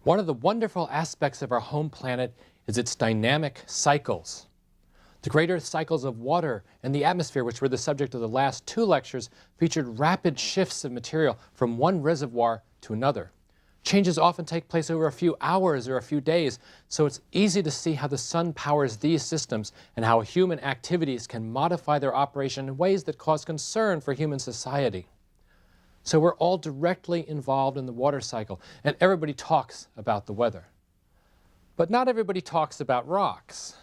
One of the wonderful aspects of our home planet is its dynamic cycles. The greater cycles of water and the atmosphere, which were the subject of the last two lectures, featured rapid shifts of material from one reservoir to another. Changes often take place over a few hours or a few days, so it's easy to see how the sun powers these systems and how human activities can modify their operation in ways that cause concern for human society. So we're all directly involved in the water cycle, and everybody talks about the weather. But not everybody talks about rocks.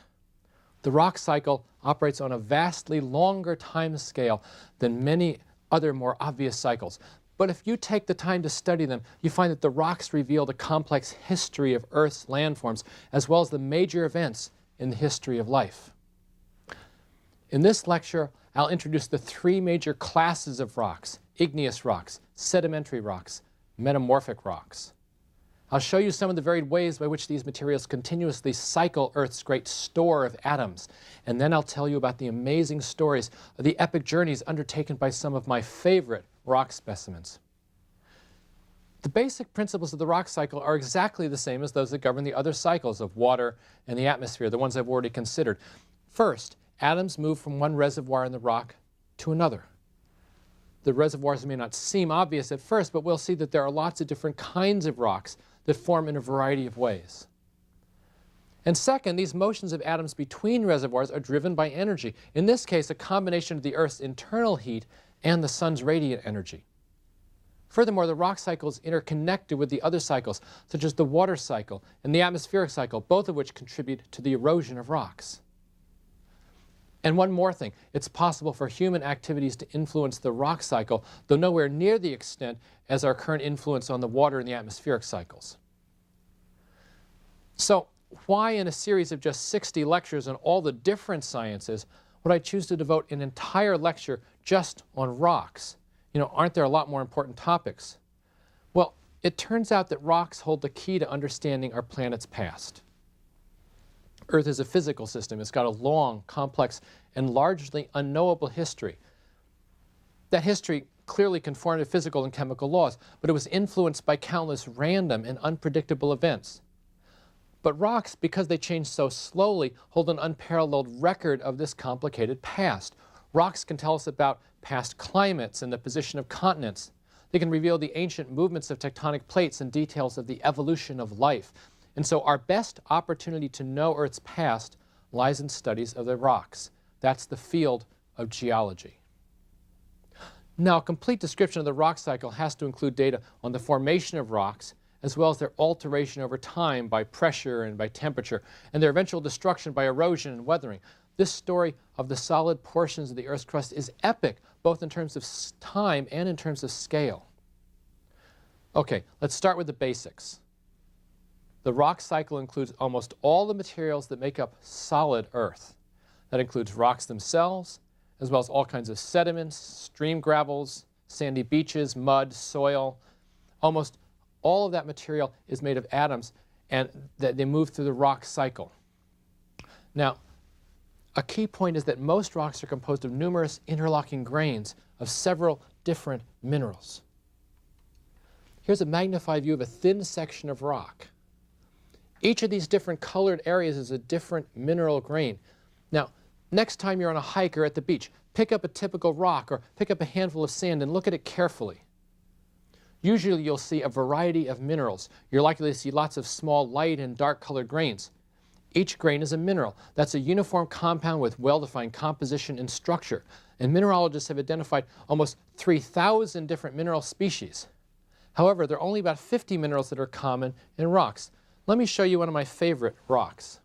The rock cycle operates on a vastly longer time scale than many other more obvious cycles. But if you take the time to study them, you find that the rocks reveal the complex history of Earth's landforms, as well as the major events in the history of life. In this lecture, I'll introduce the three major classes of rocks: igneous rocks, sedimentary rocks, metamorphic rocks. I'll show you some of the varied ways by which these materials continuously cycle Earth's great store of atoms. And then I'll tell you about the amazing stories of the epic journeys undertaken by some of my favorite rock specimens. The basic principles of the rock cycle are exactly the same as those that govern the other cycles of water and the atmosphere, the ones I've already considered. First, atoms move from one reservoir in the rock to another. The reservoirs may not seem obvious at first, but we'll see that there are lots of different kinds of rocks that form in a variety of ways. And second, these motions of atoms between reservoirs are driven by energy. In this case, a combination of the Earth's internal heat and the sun's radiant energy. Furthermore, the rock cycle is interconnected with the other cycles, such as the water cycle and the atmospheric cycle, both of which contribute to the erosion of rocks. And one more thing, it's possible for human activities to influence the rock cycle, though nowhere near the extent as our current influence on the water and the atmospheric cycles. So, why in a series of just 60 lectures on all the different sciences would I choose to devote an entire lecture just on rocks? Aren't there a lot more important topics? Well, it turns out that rocks hold the key to understanding our planet's past. Earth is a physical system. It's got a long, complex, and largely unknowable history. That history clearly conformed to physical and chemical laws, but it was influenced by countless random and unpredictable events. But rocks, because they change so slowly, hold an unparalleled record of this complicated past. Rocks can tell us about past climates and the position of continents. They can reveal the ancient movements of tectonic plates and details of the evolution of life. And so our best opportunity to know Earth's past lies in studies of the rocks. That's the field of geology. Now, a complete description of the rock cycle has to include data on the formation of rocks, as well as their alteration over time by pressure and by temperature, and their eventual destruction by erosion and weathering. This story of the solid portions of the Earth's crust is epic, both in terms of time and in terms of scale. Okay, let's start with the basics. The rock cycle includes almost all the materials that make up solid Earth. That includes rocks themselves, as well as all kinds of sediments, stream gravels, sandy beaches, mud, soil. Almost all of that material is made of atoms, and that they move through the rock cycle. Now, a key point is that most rocks are composed of numerous interlocking grains of several different minerals. Here's a magnified view of a thin section of rock. Each of these different colored areas is a different mineral grain. Now, next time you're on a hike or at the beach, pick up a typical rock or pick up a handful of sand and look at it carefully. Usually you'll see a variety of minerals. You're likely to see lots of small light and dark colored grains. Each grain is a mineral. That's a uniform compound with well-defined composition and structure. And mineralogists have identified almost 3,000 different mineral species. However, there are only about 50 minerals that are common in rocks. Let me show you one of my favorite rocks.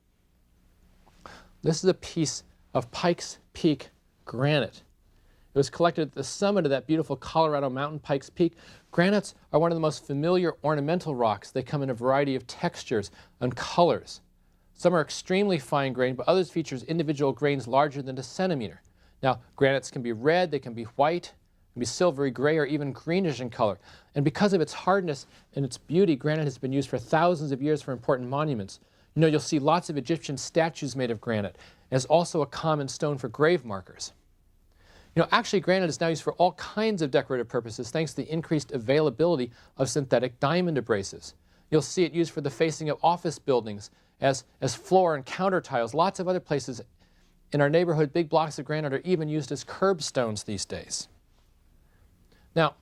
This is a piece of Pikes Peak granite. It was collected at the summit of that beautiful Colorado mountain, Pikes Peak. Granites are one of the most familiar ornamental rocks. They come in a variety of textures and colors. Some are extremely fine grained, but others feature individual grains larger than a centimeter. Now, granites can be red, they can be white, can be silvery gray, or even greenish in color. And because of its hardness and its beauty, granite has been used for thousands of years for important monuments. You'll see lots of Egyptian statues made of granite. It's also a common stone for grave markers. Actually, granite is now used for all kinds of decorative purposes thanks to the increased availability of synthetic diamond abrasives. You'll see it used for the facing of office buildings, as floor and counter tiles. Lots of other places in our neighborhood, big blocks of granite are even used as curbstones these days. Now,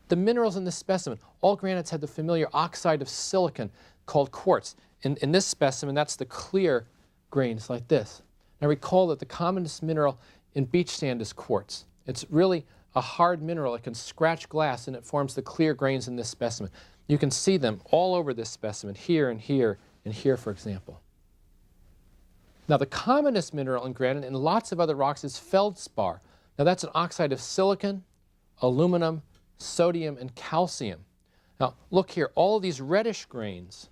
the minerals in this specimen, all granites had the familiar oxide of silicon called quartz. In this specimen, that's the clear grains like this. Now recall that the commonest mineral in beach sand is quartz. It's really a hard mineral. It can scratch glass, and it forms the clear grains in this specimen. You can see them all over this specimen, here and here and here, for example. Now, the commonest mineral in granite and lots of other rocks is feldspar. Now, that's an oxide of silicon, aluminum, sodium, and calcium. Now, look here, all of these reddish grains,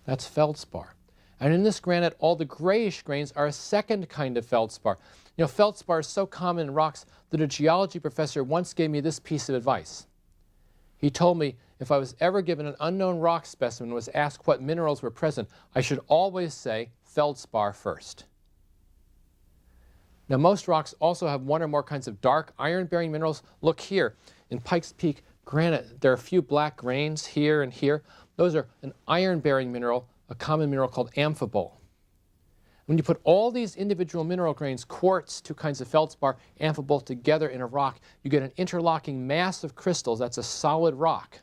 that's feldspar. And in this granite, all the grayish grains are a second kind of feldspar. You know, feldspar is so common in rocks that a geology professor once gave me this piece of advice. He told me if I was ever given an unknown rock specimen and was asked what minerals were present, I should always say feldspar first. Now, most rocks also have one or more kinds of dark iron-bearing minerals. Look here, in Pikes Peak granite, there are a few black grains here and here. Those are an iron-bearing mineral, a common mineral called amphibole. When you put all these individual mineral grains, quartz, two kinds of feldspar, amphibole, together in a rock, you get an interlocking mass of crystals. That's a solid rock.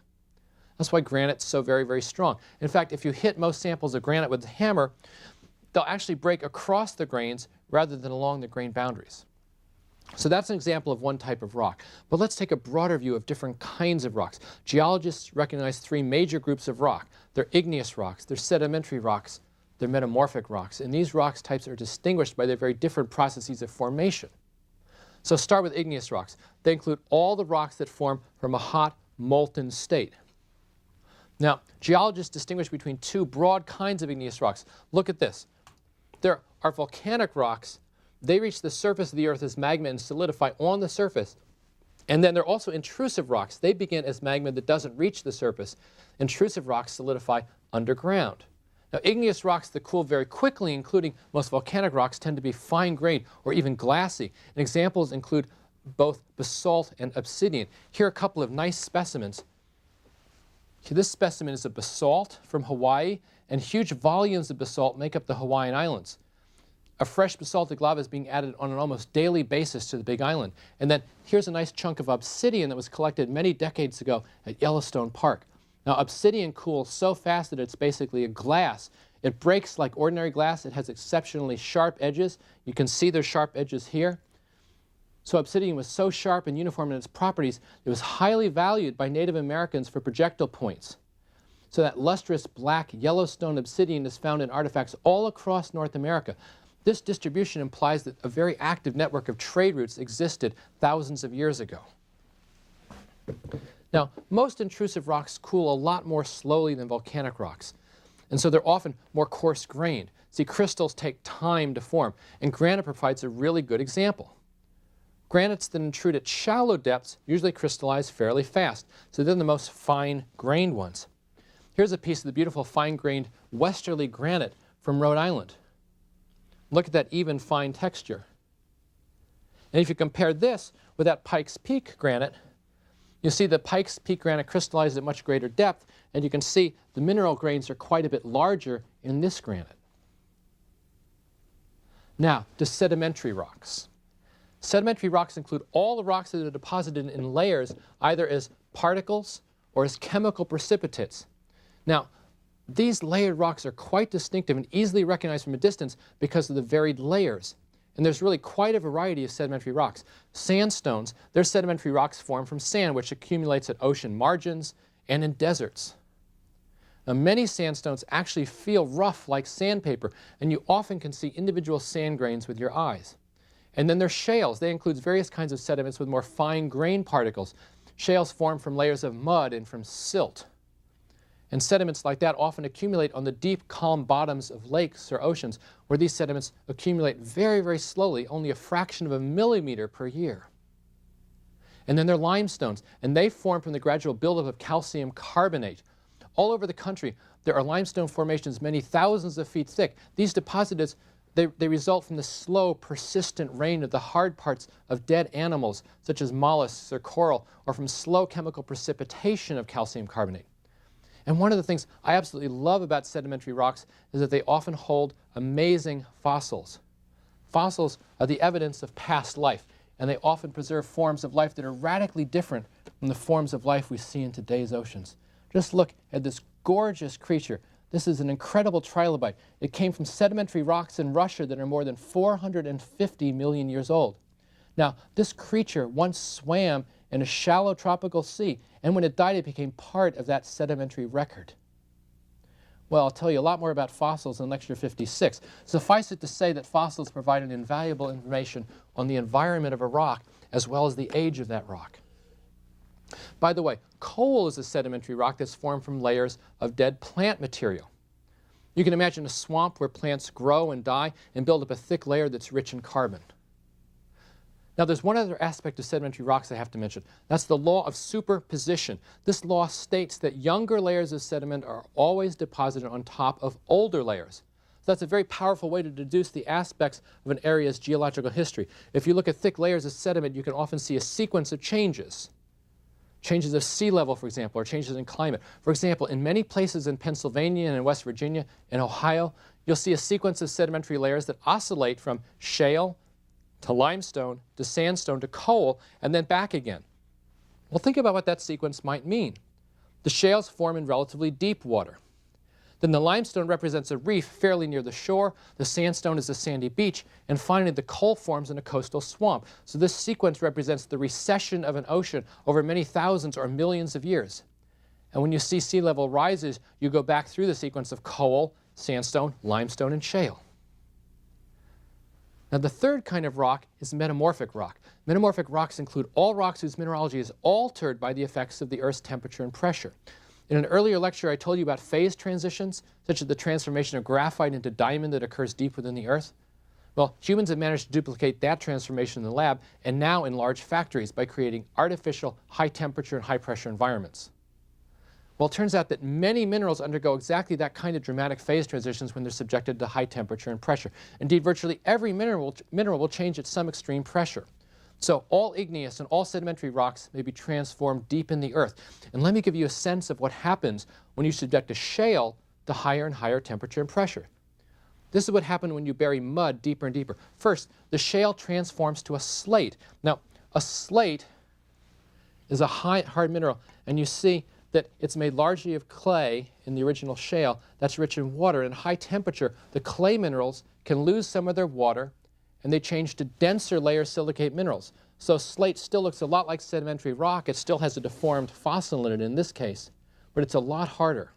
That's why granite's so very, very strong. In fact, if you hit most samples of granite with a hammer, they'll actually break across the grains rather than along the grain boundaries. So that's an example of one type of rock. But let's take a broader view of different kinds of rocks. Geologists recognize three major groups of rock. They're igneous rocks, they're sedimentary rocks, they're metamorphic rocks. And these rock types are distinguished by their very different processes of formation. So start with igneous rocks. They include all the rocks that form from a hot, molten state. Now, geologists distinguish between two broad kinds of igneous rocks. Look at this. There are volcanic rocks. They reach the surface of the earth as magma and solidify on the surface. And then there are also intrusive rocks. They begin as magma that doesn't reach the surface. Intrusive rocks solidify underground. Now, igneous rocks that cool very quickly, including most volcanic rocks, tend to be fine-grained or even glassy. And examples include both basalt and obsidian. Here are a couple of nice specimens. This specimen is a basalt from Hawaii, and huge volumes of basalt make up the Hawaiian Islands. A fresh basaltic lava is being added on an almost daily basis to the Big Island. And then here's a nice chunk of obsidian that was collected many decades ago at Yellowstone Park. Now, obsidian cools so fast that it's basically a glass. It breaks like ordinary glass. It has exceptionally sharp edges. You can see their sharp edges here. So obsidian was so sharp and uniform in its properties, it was highly valued by Native Americans for projectile points. So that lustrous black Yellowstone obsidian is found in artifacts all across North America. This distribution implies that a very active network of trade routes existed thousands of years ago. Now, most intrusive rocks cool a lot more slowly than volcanic rocks, and so they're often more coarse-grained. See, crystals take time to form, and granite provides a really good example. Granites that intrude at shallow depths usually crystallize fairly fast, so they're the most fine-grained ones. Here's a piece of the beautiful fine-grained westerly granite from Rhode Island. Look at that even, fine texture. And if you compare this with that Pikes Peak granite, you see the Pikes Peak granite crystallizes at much greater depth, and you can see the mineral grains are quite a bit larger in this granite. Now, to sedimentary rocks. Sedimentary rocks include all the rocks that are deposited in layers, either as particles or as chemical precipitates. Now, these layered rocks are quite distinctive and easily recognized from a distance because of the varied layers. And there's really quite a variety of sedimentary rocks. Sandstones, they're sedimentary rocks formed from sand, which accumulates at ocean margins and in deserts. Now, many sandstones actually feel rough like sandpaper, and you often can see individual sand grains with your eyes. And then there's shales. They include various kinds of sediments with more fine-grained particles. Shales form from layers of mud and from silt. And sediments like that often accumulate on the deep, calm bottoms of lakes or oceans, where these sediments accumulate very, very slowly, only a fraction of a millimeter per year. And then there are limestones, and they form from the gradual buildup of calcium carbonate. All over the country, there are limestone formations many thousands of feet thick. These deposits, they result from the slow, persistent rain of the hard parts of dead animals, such as mollusks or coral, or from slow chemical precipitation of calcium carbonate. And one of the things I absolutely love about sedimentary rocks is that they often hold amazing fossils. Fossils are the evidence of past life, and they often preserve forms of life that are radically different from the forms of life we see in today's oceans. Just look at this gorgeous creature. This is an incredible trilobite. It came from sedimentary rocks in Russia that are more than 450 million years old. Now, this creature once swam in a shallow tropical sea, and when it died, it became part of that sedimentary record. Well, I'll tell you a lot more about fossils in Lecture 56. Suffice it to say that fossils provide an invaluable information on the environment of a rock as well as the age of that rock. By the way, coal is a sedimentary rock that's formed from layers of dead plant material. You can imagine a swamp where plants grow and die and build up a thick layer that's rich in carbon. Now, there's one other aspect of sedimentary rocks I have to mention. That's the law of superposition. This law states that younger layers of sediment are always deposited on top of older layers. So that's a very powerful way to deduce the aspects of an area's geological history. If you look at thick layers of sediment, you can often see a sequence of changes. Changes of sea level, for example, or changes in climate. For example, in many places in Pennsylvania and in West Virginia and Ohio, you'll see a sequence of sedimentary layers that oscillate from shale to limestone, to sandstone, to coal, and then back again. Well, think about what that sequence might mean. The shales form in relatively deep water. Then the limestone represents a reef fairly near the shore, the sandstone is a sandy beach, and finally the coal forms in a coastal swamp. So this sequence represents the recession of an ocean over many thousands or millions of years. And when you see sea level rises, you go back through the sequence of coal, sandstone, limestone, and shale. Now, the third kind of rock is metamorphic rock. Metamorphic rocks include all rocks whose mineralogy is altered by the effects of the Earth's temperature and pressure. In an earlier lecture, I told you about phase transitions, such as the transformation of graphite into diamond that occurs deep within the Earth. Well, humans have managed to duplicate that transformation in the lab and now in large factories by creating artificial high temperature and high pressure environments. Well, it turns out that many minerals undergo exactly that kind of dramatic phase transitions when they're subjected to high temperature and pressure. Indeed, virtually every mineral will change at some extreme pressure. So all igneous and all sedimentary rocks may be transformed deep in the earth. And let me give you a sense of what happens when you subject a shale to higher and higher temperature and pressure. This is what happens when you bury mud deeper and deeper. First, the shale transforms to a slate. Now, a slate is a hard mineral, and you see that it's made largely of clay in the original shale that's rich in water. And at high temperature, the clay minerals can lose some of their water, and they change to denser layer silicate minerals. So slate still looks a lot like sedimentary rock. It still has a deformed fossil in it in this case, but it's a lot harder.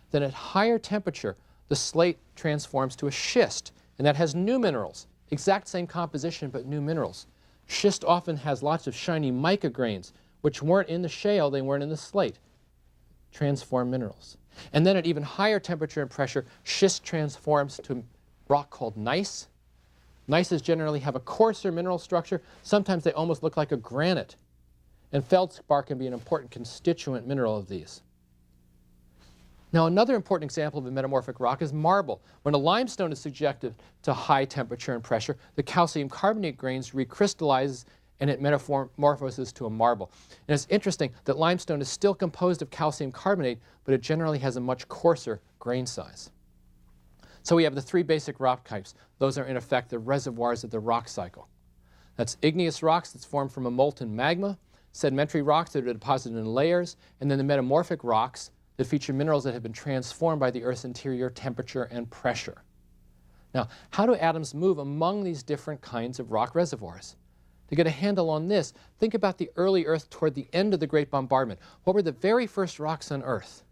Then at higher temperature, the slate transforms to a schist, and that has new minerals, exact same composition, but new minerals. Schist often has lots of shiny mica grains, which weren't in the shale, they weren't in the slate. Transform minerals. And then at even higher temperature and pressure, schist transforms to a rock called gneiss. Gneisses generally have a coarser mineral structure. Sometimes they almost look like a granite. And feldspar can be an important constituent mineral of these. Now, another important example of a metamorphic rock is marble. When a limestone is subjected to high temperature and pressure, the calcium carbonate grains recrystallizes and it metamorphoses to a marble. And it's interesting that limestone is still composed of calcium carbonate, but it generally has a much coarser grain size. So we have the three basic rock types. Those are, in effect, the reservoirs of the rock cycle. That's igneous rocks that's formed from a molten magma, sedimentary rocks that are deposited in layers, and then the metamorphic rocks that feature minerals that have been transformed by the Earth's interior temperature and pressure. Now, how do atoms move among these different kinds of rock reservoirs? To get a handle on this, think about the early Earth toward the end of the Great Bombardment. What were the very first rocks on Earth?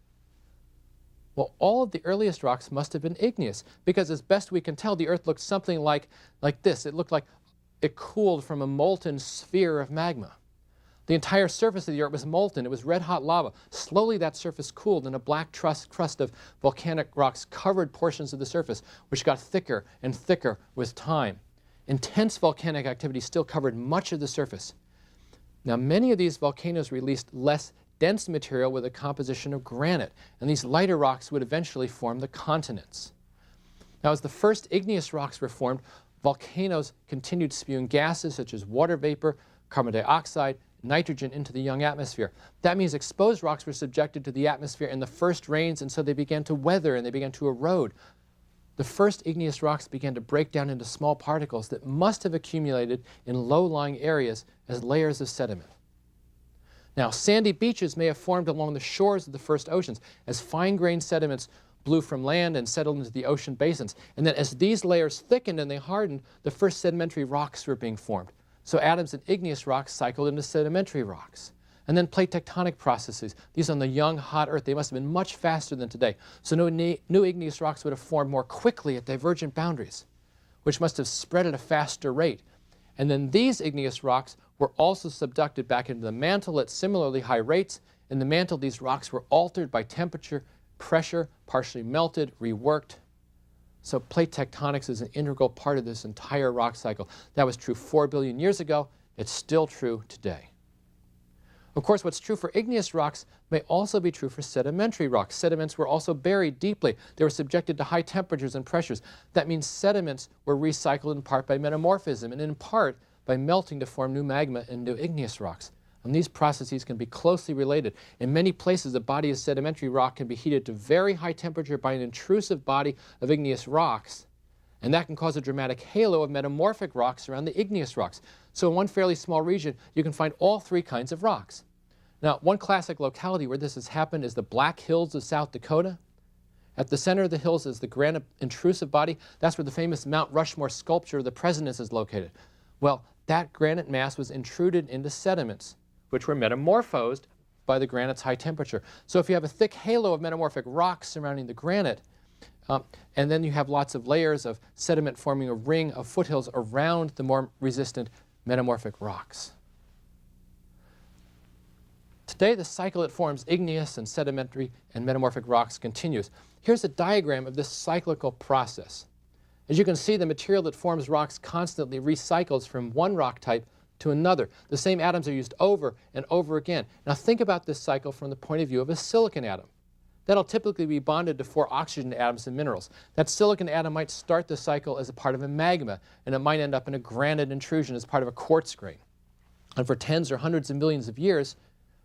Well, all of the earliest rocks must have been igneous, because as best we can tell, the Earth looked something like this. It looked like it cooled from a molten sphere of magma. The entire surface of the Earth was molten. It was red-hot lava. Slowly that surface cooled, and a black crust of volcanic rocks covered portions of the surface, which got thicker and thicker with time. Intense volcanic activity still covered much of the surface. Now, many of these volcanoes released less dense material with a composition of granite, and these lighter rocks would eventually form the continents. Now, as the first igneous rocks were formed, volcanoes continued spewing gases such as water vapor, carbon dioxide, nitrogen into the young atmosphere. That means exposed rocks were subjected to the atmosphere in the first rains, and so they began to weather and they began to erode. The first igneous rocks began to break down into small particles that must have accumulated in low-lying areas as layers of sediment. Now, sandy beaches may have formed along the shores of the first oceans as fine-grained sediments blew from land and settled into the ocean basins. And then as these layers thickened and they hardened, the first sedimentary rocks were being formed. So atoms in igneous rocks cycled into sedimentary rocks. And then plate tectonic processes. These on the young, hot Earth, they must have been much faster than today. So new igneous rocks would have formed more quickly at divergent boundaries, which must have spread at a faster rate. And then these igneous rocks were also subducted back into the mantle at similarly high rates. In the mantle, these rocks were altered by temperature, pressure, partially melted, reworked. So plate tectonics is an integral part of this entire rock cycle. That was true 4 billion years ago. It's still true today. Of course, what's true for igneous rocks may also be true for sedimentary rocks. Sediments were also buried deeply. They were subjected to high temperatures and pressures. That means sediments were recycled in part by metamorphism and in part by melting to form new magma and new igneous rocks. And these processes can be closely related. In many places, a body of sedimentary rock can be heated to very high temperature by an intrusive body of igneous rocks, and that can cause a dramatic halo of metamorphic rocks around the igneous rocks. So in one fairly small region, you can find all three kinds of rocks. Now, one classic locality where this has happened is the Black Hills of South Dakota. At the center of the hills is the granite intrusive body. That's where the famous Mount Rushmore sculpture of the Presidents is located. Well, that granite mass was intruded into sediments, which were metamorphosed by the granite's high temperature. So if you have a thick halo of metamorphic rocks surrounding the granite, and then you have lots of layers of sediment forming a ring of foothills around the more resistant metamorphic rocks. Today, the cycle that forms igneous and sedimentary and metamorphic rocks continues. Here's a diagram of this cyclical process. As you can see, the material that forms rocks constantly recycles from one rock type to another. The same atoms are used over and over again. Now think about this cycle from the point of view of a silicon atom. That'll typically be bonded to 4 oxygen atoms in minerals. That silicon atom might start the cycle as a part of a magma, and it might end up in a granite intrusion as part of a quartz grain. And for tens or hundreds of millions of years,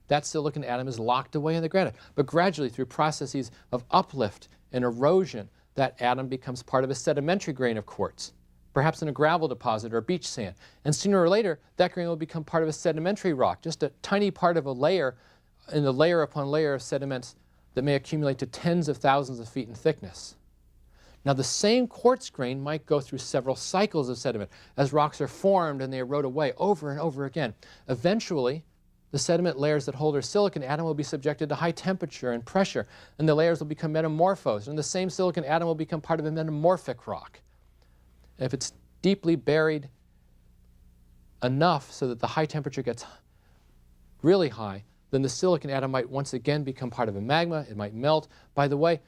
that silicon atom is locked away in the granite. But gradually, through processes of uplift and erosion, that atom becomes part of a sedimentary grain of quartz, perhaps in a gravel deposit or beach sand. And sooner or later, that grain will become part of a sedimentary rock, just a tiny part of a layer in the layer upon layer of sediments that may accumulate to tens of thousands of feet in thickness. Now, the same quartz grain might go through several cycles of sediment as rocks are formed and they erode away over and over again. Eventually, the sediment layers that hold our silicon atom will be subjected to high temperature and pressure, and the layers will become metamorphosed, and the same silicon atom will become part of a metamorphic rock. And if it's deeply buried enough so that the high temperature gets really high, then the silicon atom might once again become part of a magma. It might melt. By the way,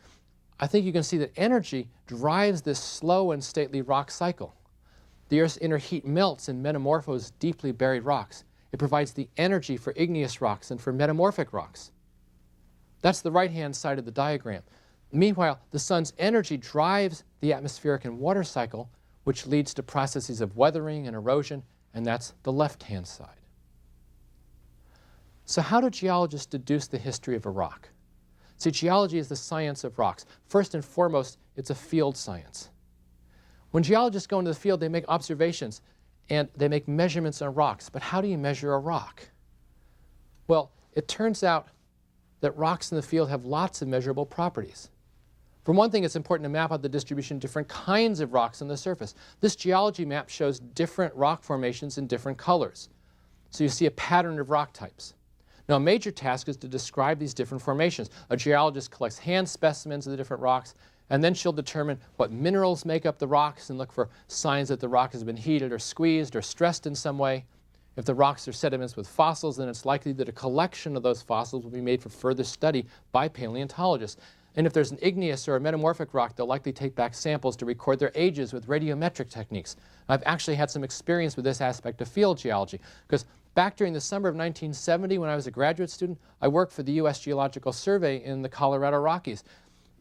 I think you can see that energy drives this slow and stately rock cycle. The Earth's inner heat melts and metamorphoses deeply buried rocks. It provides the energy for igneous rocks and for metamorphic rocks. That's the right-hand side of the diagram. Meanwhile, the sun's energy drives the atmospheric and water cycle, which leads to processes of weathering and erosion, and that's the left-hand side. So how do geologists deduce the history of a rock? See, geology is the science of rocks. First and foremost, it's a field science. When geologists go into the field, they make observations and they make measurements on rocks. But how do you measure a rock? Well, it turns out that rocks in the field have lots of measurable properties. For one thing, it's important to map out the distribution of different kinds of rocks on the surface. This geology map shows different rock formations in different colors. So you see a pattern of rock types. Now, a major task is to describe these different formations. A geologist collects hand specimens of the different rocks, and then she'll determine what minerals make up the rocks and look for signs that the rock has been heated or squeezed or stressed in some way. If the rocks are sediments with fossils, then it's likely that a collection of those fossils will be made for further study by paleontologists. And if there's an igneous or a metamorphic rock, they'll likely take back samples to record their ages with radiometric techniques. I've actually had some experience with this aspect of field geology, because back during the summer of 1970, when I was a graduate student, I worked for the U.S. Geological Survey in the Colorado Rockies.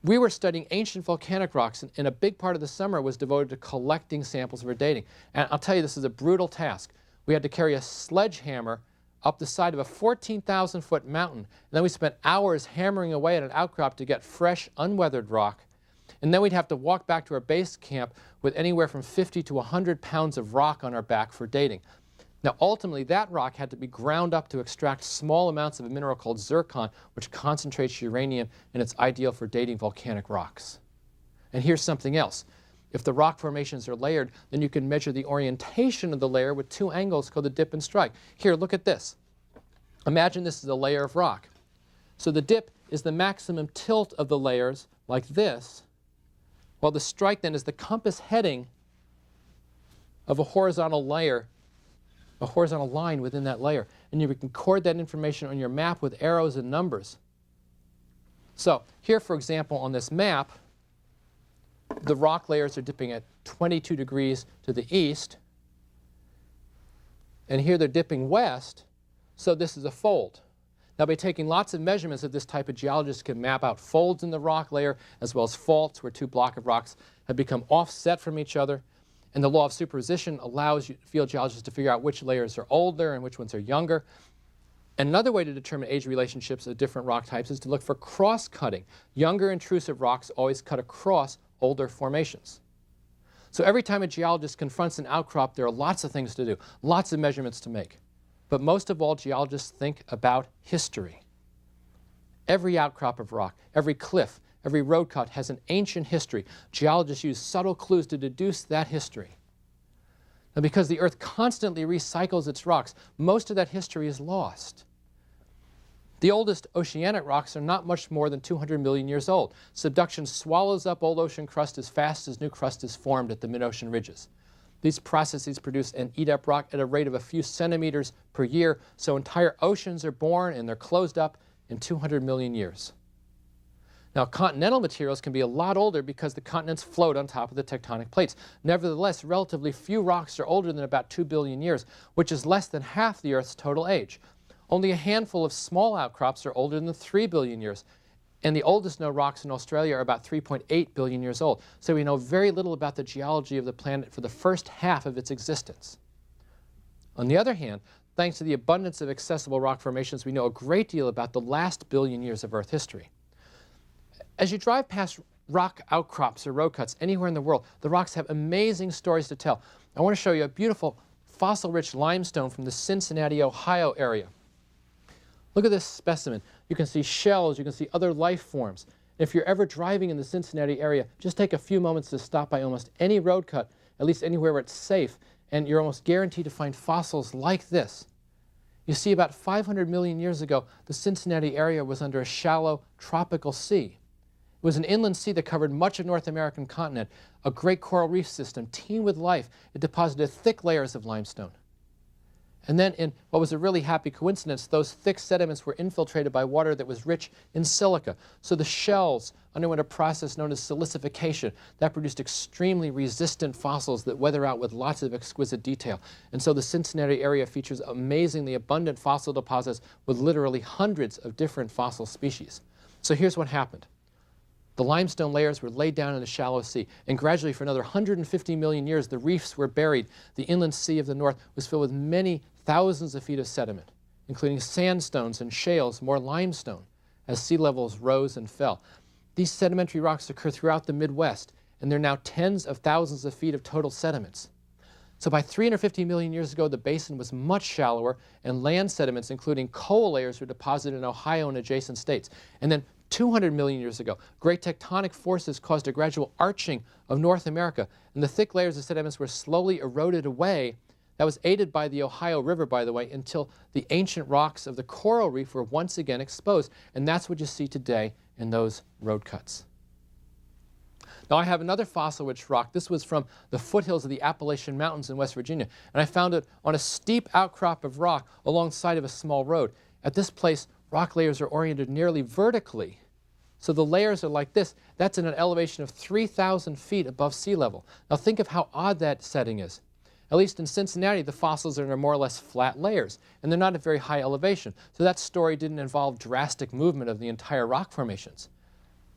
We were studying ancient volcanic rocks, and a big part of the summer was devoted to collecting samples for dating. And I'll tell you, this is a brutal task. We had to carry a sledgehammer up the side of a 14,000-foot mountain. And then we spent hours hammering away at an outcrop to get fresh, unweathered rock. And then we'd have to walk back to our base camp with anywhere from 50 to 100 pounds of rock on our back for dating. Now, ultimately, that rock had to be ground up to extract small amounts of a mineral called zircon, which concentrates uranium, and it's ideal for dating volcanic rocks. And here's something else. If the rock formations are layered, then you can measure the orientation of the layer with two angles called the dip and strike. Here, look at this. Imagine this is a layer of rock. So the dip is the maximum tilt of the layers, like this, while the strike then is the compass heading of a horizontal layer, a horizontal line within that layer. And you can record that information on your map with arrows and numbers. So here, for example, on this map, the rock layers are dipping at 22 degrees to the east. And here they're dipping west, so this is a fold. Now, by taking lots of measurements of this type, of geologists can map out folds in the rock layer as well as faults where two blocks of rocks have become offset from each other. And the law of superposition allows field geologists to figure out which layers are older and which ones are younger. And another way to determine age relationships of different rock types is to look for cross-cutting. Younger intrusive rocks always cut across older formations. So every time a geologist confronts an outcrop, there are lots of things to do, lots of measurements to make. But most of all, geologists think about history. Every outcrop of rock, every cliff, every road cut has an ancient history. Geologists use subtle clues to deduce that history. Now, because the Earth constantly recycles its rocks, most of that history is lost. The oldest oceanic rocks are not much more than 200 million years old. Subduction swallows up old ocean crust as fast as new crust is formed at the mid-ocean ridges. These processes produce and eat up rock at a rate of a few centimeters per year, so entire oceans are born and they're closed up in 200 million years. Now, continental materials can be a lot older because the continents float on top of the tectonic plates. Nevertheless, relatively few rocks are older than about 2 billion years, which is less than half the Earth's total age. Only a handful of small outcrops are older than 3 billion years. And the oldest known rocks in Australia are about 3.8 billion years old. So we know very little about the geology of the planet for the first half of its existence. On the other hand, thanks to the abundance of accessible rock formations, we know a great deal about the last billion years of Earth history. As you drive past rock outcrops or road cuts anywhere in the world, the rocks have amazing stories to tell. I want to show you a beautiful fossil-rich limestone from the Cincinnati, Ohio area. Look at this specimen. You can see shells, you can see other life forms. If you're ever driving in the Cincinnati area, just take a few moments to stop by almost any road cut, at least anywhere where it's safe, and you're almost guaranteed to find fossils like this. You see, about 500 million years ago, the Cincinnati area was under a shallow tropical sea. It was an inland sea that covered much of North American continent, a great coral reef system, teemed with life. It deposited thick layers of limestone. And then in what was a really happy coincidence, those thick sediments were infiltrated by water that was rich in silica. So the shells underwent a process known as silicification. That produced extremely resistant fossils that weather out with lots of exquisite detail. And so the Cincinnati area features amazingly abundant fossil deposits with literally hundreds of different fossil species. So here's what happened. The limestone layers were laid down in the shallow sea, and gradually for another 150 million years, the reefs were buried. The inland sea of the north was filled with many thousands of feet of sediment, including sandstones and shales, more limestone, as sea levels rose and fell. These sedimentary rocks occur throughout the Midwest, and there are now tens of thousands of feet of total sediments. So by 350 million years ago, the basin was much shallower, and land sediments, including coal layers, were deposited in Ohio and adjacent states. And then 200 million years ago, great tectonic forces caused a gradual arching of North America, and the thick layers of sediments were slowly eroded away. That was aided by the Ohio River, by the way, until the ancient rocks of the coral reef were once again exposed. And that's what you see today in those road cuts. Now, I have another fossil-rich rock. This was from the foothills of the Appalachian Mountains in West Virginia, and I found it on a steep outcrop of rock alongside of a small road. At this place, rock layers are oriented nearly vertically. So the layers are like this. That's at an elevation of 3,000 feet above sea level. Now think of how odd that setting is. At least in Cincinnati, the fossils are in more or less flat layers, and they're not at very high elevation. So that story didn't involve drastic movement of the entire rock formations.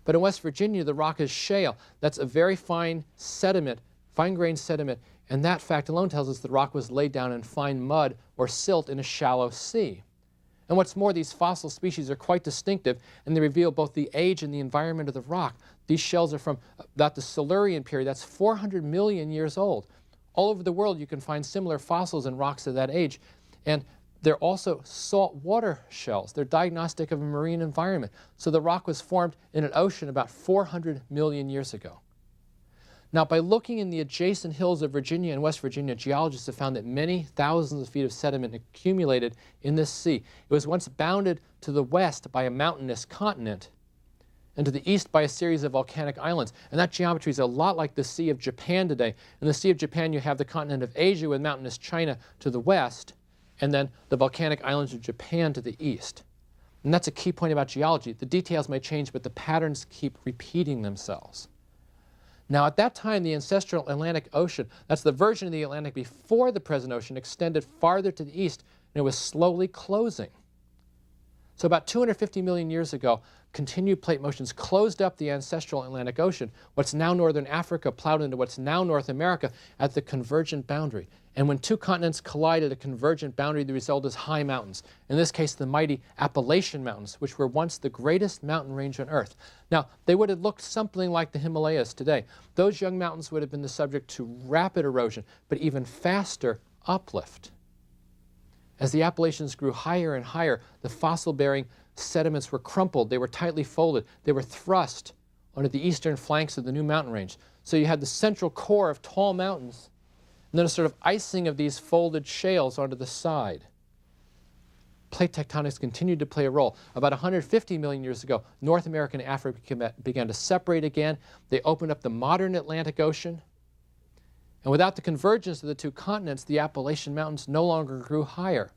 But in West Virginia, the rock is shale. That's a very fine sediment, fine-grained sediment, And that fact alone tells us the rock was laid down in fine mud or silt in a shallow sea. And what's more, these fossil species are quite distinctive, and they reveal both the age and the environment of the rock. These shells are from about the Silurian period. That's 400 million years old. All over the world, you can find similar fossils and rocks of that age. And they're also saltwater shells. They're diagnostic of a marine environment. So the rock was formed in an ocean about 400 million years ago. Now, by looking in the adjacent hills of Virginia and West Virginia, geologists have found that many thousands of feet of sediment accumulated in this sea. It was once bounded to the west by a mountainous continent and to the east by a series of volcanic islands. And that geometry is a lot like the Sea of Japan today. In the Sea of Japan, you have the continent of Asia with mountainous China to the west, and then the volcanic islands of Japan to the east. And that's a key point about geology. The details may change, but the patterns keep repeating themselves. Now, at that time, the ancestral Atlantic Ocean, that's the version of the Atlantic before the present ocean, extended farther to the east, and it was slowly closing. So about 250 million years ago, continued plate motions closed up the ancestral Atlantic Ocean. What's now northern Africa plowed into what's now North America at the convergent boundary. And when two continents collide at a convergent boundary, the result is high mountains. In this case, the mighty Appalachian Mountains, which were once the greatest mountain range on Earth. Now, they would have looked something like the Himalayas today. Those young mountains would have been the subject to rapid erosion, but even faster uplift. As the Appalachians grew higher and higher, the fossil-bearing sediments were crumpled, they were tightly folded, they were thrust onto the eastern flanks of the new mountain range. So you had the central core of tall mountains, and then a sort of icing of these folded shales onto the side. Plate tectonics continued to play a role. About 150 million years ago, North America and Africa began to separate again. They opened up the modern Atlantic Ocean. And without the convergence of the two continents, the Appalachian Mountains no longer grew higher.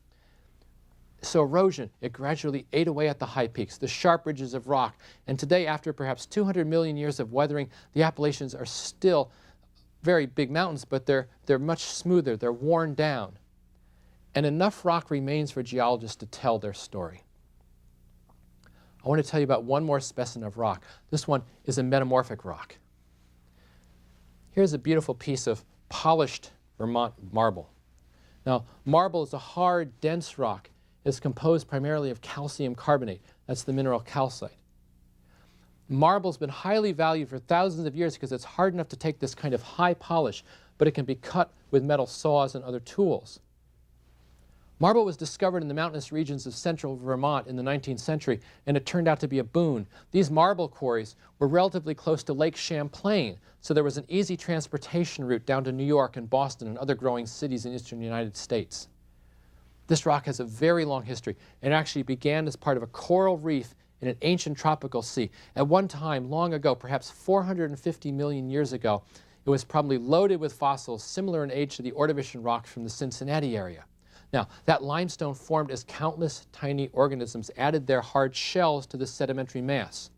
So erosion, it gradually ate away at the high peaks, the sharp ridges of rock. And today, after perhaps 200 million years of weathering, the Appalachians are still very big mountains, but they're much smoother, they're worn down. And enough rock remains for geologists to tell their story. I want to tell you about one more specimen of rock. This one is a metamorphic rock. Here's a beautiful piece of polished Vermont marble. Now, marble is a hard, dense rock. It's composed primarily of calcium carbonate. That's the mineral calcite. Marble's been highly valued for thousands of years because it's hard enough to take this kind of high polish, but it can be cut with metal saws and other tools. Marble was discovered in the mountainous regions of central Vermont in the 19th century, and it turned out to be a boon. These marble quarries were relatively close to Lake Champlain, so there was an easy transportation route down to New York and Boston and other growing cities in eastern United States. This rock has a very long history, and actually began as part of a coral reef in an ancient tropical sea. At one time, long ago, perhaps 450 million years ago, it was probably loaded with fossils similar in age to the Ordovician rocks from the Cincinnati area. Now, that limestone formed as countless tiny organisms added their hard shells to the sedimentary mass.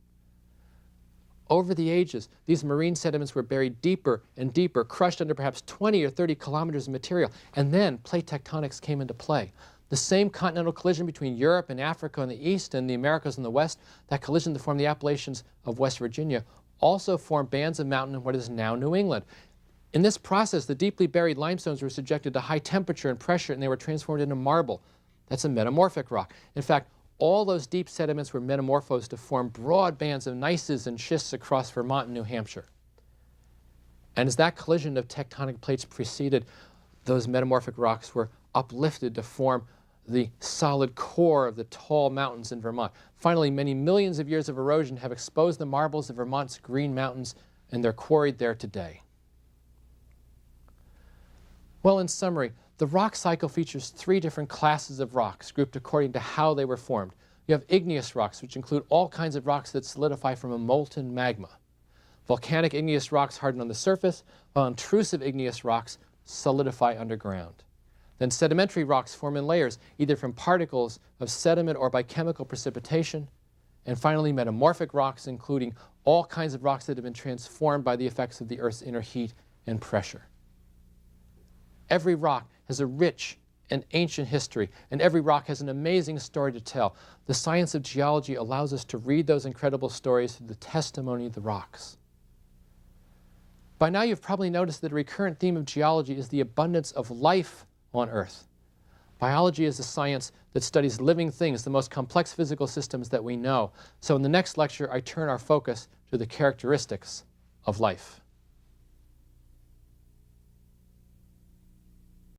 Over the ages, these marine sediments were buried deeper and deeper, crushed under perhaps 20 or 30 kilometers of material, and then plate tectonics came into play. The same continental collision between Europe and Africa on the east and the Americas on the west, that collision that formed the Appalachians of West Virginia, also formed bands of mountain in what is now New England. In this process, the deeply buried limestones were subjected to high temperature and pressure, and they were transformed into marble. That's a metamorphic rock. In fact, all those deep sediments were metamorphosed to form broad bands of gneisses and schists across Vermont and New Hampshire. And as that collision of tectonic plates preceded, those metamorphic rocks were uplifted to form the solid core of the tall mountains in Vermont. Finally, many millions of years of erosion have exposed the marbles of Vermont's Green Mountains, and they're quarried there today. Well, in summary, the rock cycle features three different classes of rocks grouped according to how they were formed. You have igneous rocks, which include all kinds of rocks that solidify from a molten magma. Volcanic igneous rocks harden on the surface, while intrusive igneous rocks solidify underground. Then sedimentary rocks form in layers, either from particles of sediment or by chemical precipitation. And finally, metamorphic rocks, including all kinds of rocks that have been transformed by the effects of the Earth's inner heat and pressure. Every rock has a rich and ancient history, and every rock has an amazing story to tell. The science of geology allows us to read those incredible stories through the testimony of the rocks. By now you've probably noticed that a recurrent theme of geology is the abundance of life on Earth. Biology is a science that studies living things, the most complex physical systems that we know. So in the next lecture, I turn our focus to the characteristics of life.